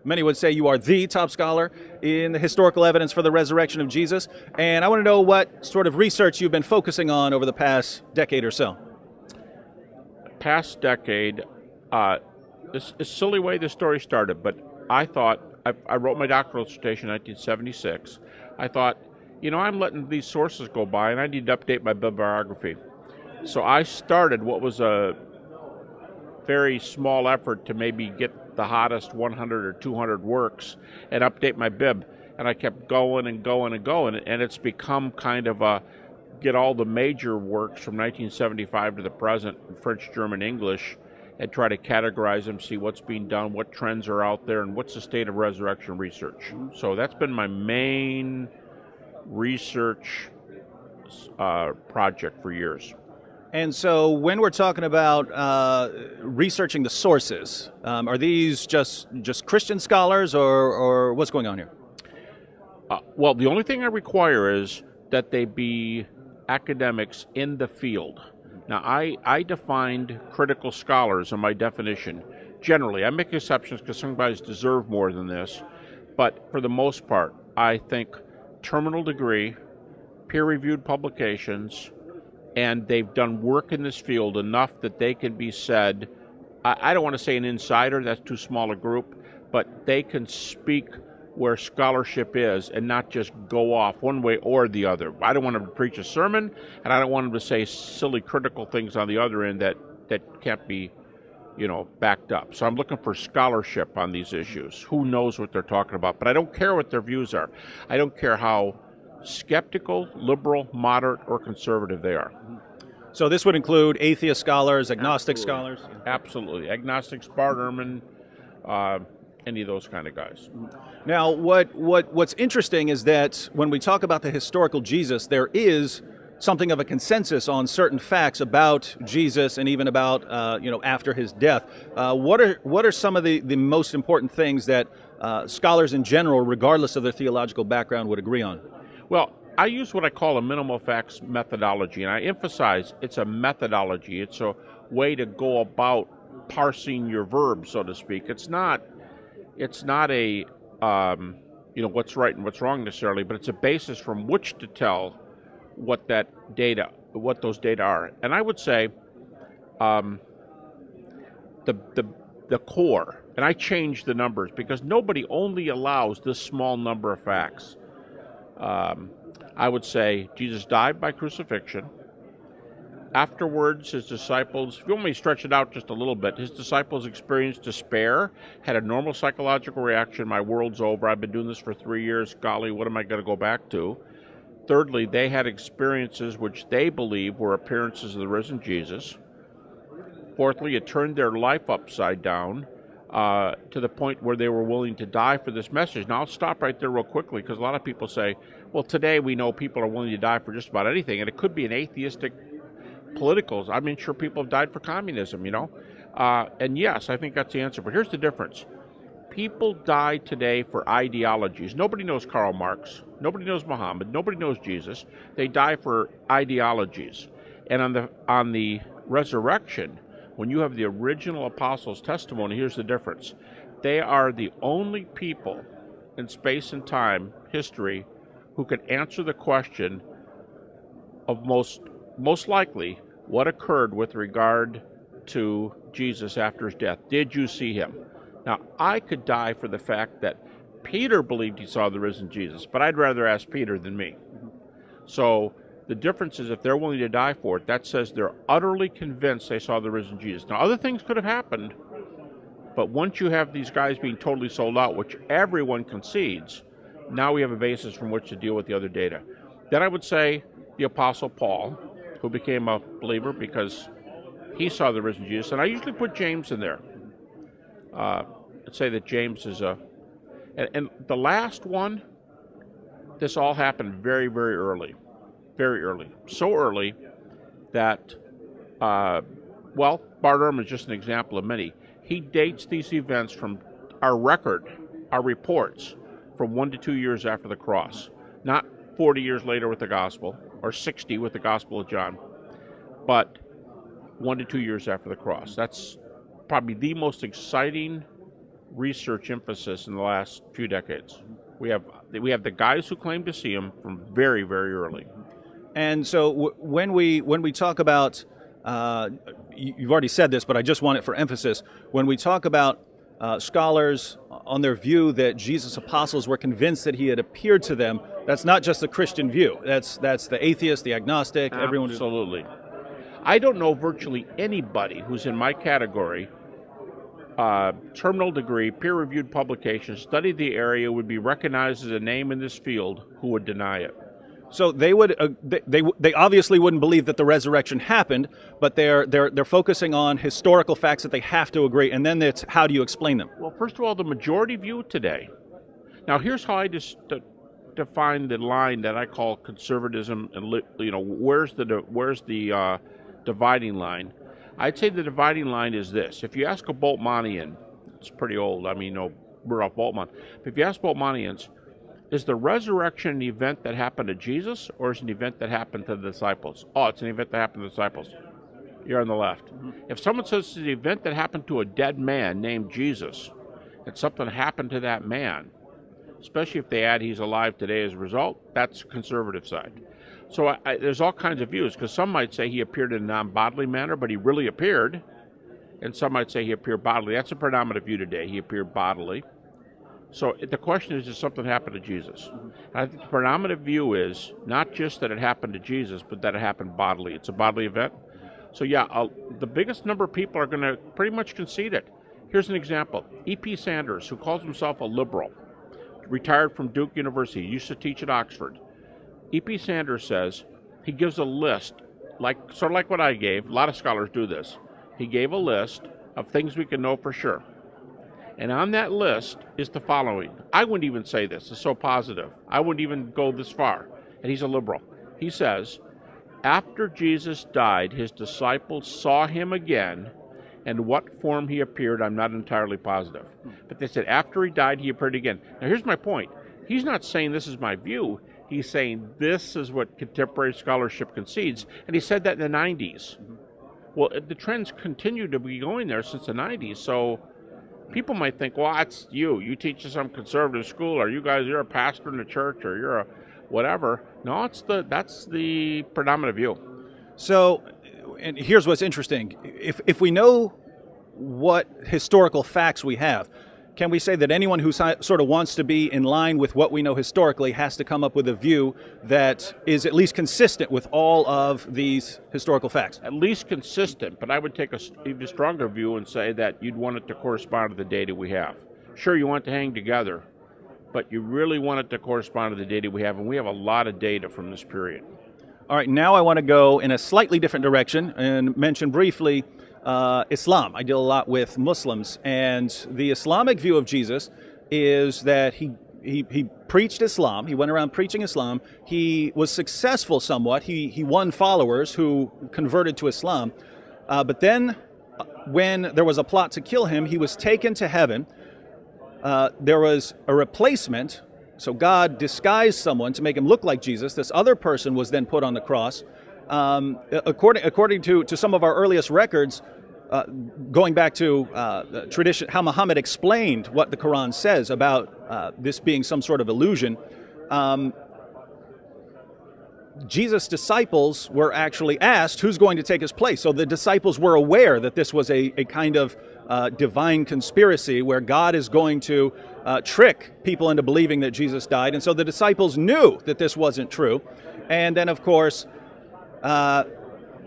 Many would say you are the top scholar in the historical evidence for the resurrection of Jesus. And I want to know what sort of research you've been focusing on over the past decade or so. Past decade, this is a silly way the story started, but I thought, I wrote my doctoral dissertation in 1976. I thought, I'm letting these sources go by and I need to update my bibliography. So I started what was a very small effort to maybe get the hottest 100 or 200 works and update my bib. And I kept going and going and going, and it's become kind of a get all the major works from 1975 to the present in French, German, English, and try to categorize them, see what's being done, what trends are out there, and what's the state of resurrection research. So that's been my main research project for years. And so when we're talking about researching the sources, are these just Christian scholars or what's going on here? Well, the only thing I require is that they be academics in the field. Now, I defined critical scholars in my definition. Generally, I make exceptions because some guys deserve more than this, but for the most part, I think terminal degree, peer-reviewed publications, and they've done work in this field enough that they can be said, I don't want to say an insider, that's too small a group, but they can speak where scholarship is and not just go off one way or the other. I don't want them to preach a sermon, and I don't want them to say silly critical things on the other end that can't be, backed up. So I'm looking for scholarship on these issues. Who knows what they're talking about? But I don't care what their views are. I don't care how skeptical, liberal, moderate, or conservative they are. So this would include atheist scholars, agnostic scholars? Absolutely. Agnostics, Bart Ehrman, any of those kind of guys. Now, what's interesting is that when we talk about the historical Jesus, there is something of a consensus on certain facts about Jesus and even about after his death. What are some of the most important things that scholars in general, regardless of their theological background, would agree on? Well, I use what I call a minimal facts methodology, and I emphasize it's a methodology. It's a way to go about parsing your verbs, so to speak. It's not a what's right and what's wrong necessarily, but it's a basis from which to tell what those data are. And I would say the core, and I changed the numbers because nobody only allows this small number of facts. I would say Jesus died by crucifixion. Afterwards, his disciples, if you want me to stretch it out just a little bit, his disciples experienced despair, had a normal psychological reaction, my world's over, I've been doing this for 3 years, golly, what am I going to go back to? Thirdly, they had experiences which they believe were appearances of the risen Jesus. Fourthly, it turned their life upside down to the point where they were willing to die for this message. Now, I'll stop right there real quickly because a lot of people say, well, today we know people are willing to die for just about anything, and it could be an atheistic politicals. I mean, sure, people have died for communism, and yes, I think that's the answer. But here's the difference. People die today for ideologies. Nobody knows Karl Marx. Nobody knows Muhammad. Nobody knows Jesus. They die for ideologies. And on the resurrection, when you have the original apostles' testimony, here's the difference. They are the only people in space and time, history, who can answer the question of most likely what occurred with regard to Jesus after his death. Did you see him? Now, I could die for the fact that Peter believed he saw the risen Jesus, but I'd rather ask Peter than me. So the difference is if they're willing to die for it, that says they're utterly convinced they saw the risen Jesus. Now, other things could have happened, but once you have these guys being totally sold out, which everyone concedes, now we have a basis from which to deal with the other data. Then I would say the Apostle Paul, who became a believer because he saw the risen Jesus, and I usually put James in there. I'd say that James is and the last one, this all happened very, very early. Very early. So early that, Bart Ehrman is just an example of many. He dates these events from our reports, from 1 to 2 years after the cross. Not 40 years later with the gospel, or 60 with the Gospel of John, but 1 to 2 years after the cross. That's probably the most exciting research emphasis in the last few decades. We have the guys who claim to see him from very, very early. And so when we talk about, you've already said this, but I just want it for emphasis. When we talk about scholars on their view that Jesus' apostles were convinced that he had appeared to them, that's not just the Christian view. That's the atheist, the agnostic, everyone. Absolutely. I don't know virtually anybody who's in my category, terminal degree, peer-reviewed publication, studied the area, would be recognized as a name in this field, who would deny it. So they would they obviously wouldn't believe that the resurrection happened, but they're focusing on historical facts that they have to agree, and then it's how do you explain them? Well, first of all, the majority view today. Now, here's how I just define the line that I call conservatism, and where's the dividing line? I'd say the dividing line is this: if you ask a Boltmanian, it's pretty old. I mean, Rudolf Boltmann. But if you ask Boltmanians, is the resurrection an event that happened to Jesus, or is it an event that happened to the disciples? Oh, it's an event that happened to the disciples. You're on the left. Mm-hmm. If someone says it's an event that happened to a dead man named Jesus, and something happened to that man, especially if they add he's alive today as a result, that's the conservative side. So there's all kinds of views, because some might say he appeared in a non-bodily manner, but he really appeared, and some might say he appeared bodily. That's a predominant view today. He appeared bodily. So the question is, does something happen to Jesus? And I think the predominant view is not just that it happened to Jesus, but that it happened bodily. It's a bodily event. So yeah, the biggest number of people are going to pretty much concede it. Here's an example. E.P. Sanders, who calls himself a liberal, retired from Duke University, used to teach at Oxford. E.P. Sanders says he gives a list, sort of like what I gave. A lot of scholars do this. He gave a list of things we can know for sure. And on that list is the following. I wouldn't even say this. It's so positive. I wouldn't even go this far. And he's a liberal. He says, after Jesus died, his disciples saw him again, and what form he appeared, I'm not entirely positive. But they said after he died, he appeared again. Now here's my point. He's not saying this is my view. He's saying this is what contemporary scholarship concedes. And he said that in the 90s. Well, the trends continue to be going there since the 90s. So people might think, well, that's you. You teach at some conservative school, or you're a pastor in the church, or you're a whatever. No, that's the predominant view. So, and here's what's interesting. If we know what historical facts we have, can we say that anyone who sort of wants to be in line with what we know historically has to come up with a view that is at least consistent with all of these historical facts? At least consistent, but I would take a even stronger view and say that you'd want it to correspond to the data we have. Sure, you want it to hang together, but you really want it to correspond to the data we have, and we have a lot of data from this period. All right, now I want to go in a slightly different direction and mention briefly Islam. I deal a lot with Muslims, and the Islamic view of Jesus is that he preached Islam. He went around preaching Islam. He was successful somewhat. He won followers who converted to Islam. But then when there was a plot to kill him, he was taken to heaven. There was a replacement. So God disguised someone to make him look like Jesus. This other person was then put on the cross. According to some of our earliest records, going back to tradition, how Muhammad explained what the Quran says about this being some sort of illusion, Jesus' disciples were actually asked who's going to take his place. So the disciples were aware that this was a kind of divine conspiracy where God is going to trick people into believing that Jesus died. And so the disciples knew that this wasn't true. And then, of course,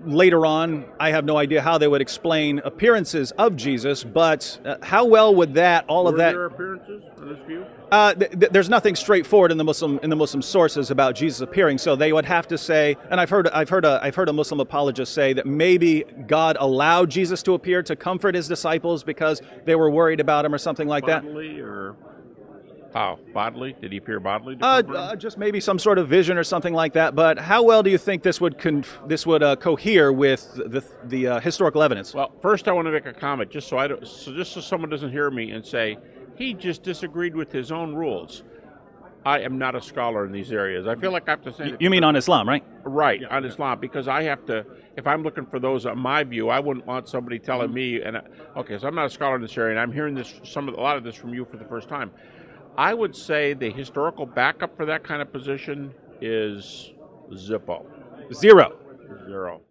later on, I have no idea how they would explain appearances of Jesus, but how well would that, all of that... Were there appearances in this view? There's nothing straightforward in the Muslim sources about Jesus appearing, so they would have to say, and I've heard a Muslim apologist say that maybe God allowed Jesus to appear to comfort his disciples because they were worried about him or something like that. Bodily or how? Bodily? Did he appear bodily? Just maybe some sort of vision or something like that. But how well do you think this would cohere with the historical evidence? Well, first I want to make a comment, just so someone doesn't hear me and say he just disagreed with his own rules. I am not a scholar in these areas. I feel like I have to say. You mean on Islam, right? Right, on Islam, because I have to, if I'm looking for those on my view, I wouldn't want somebody telling me, and okay, so I'm not a scholar in this area, and I'm hearing this, a lot of this from you for the first time. I would say the historical backup for that kind of position is Zippo. Zero. Zero.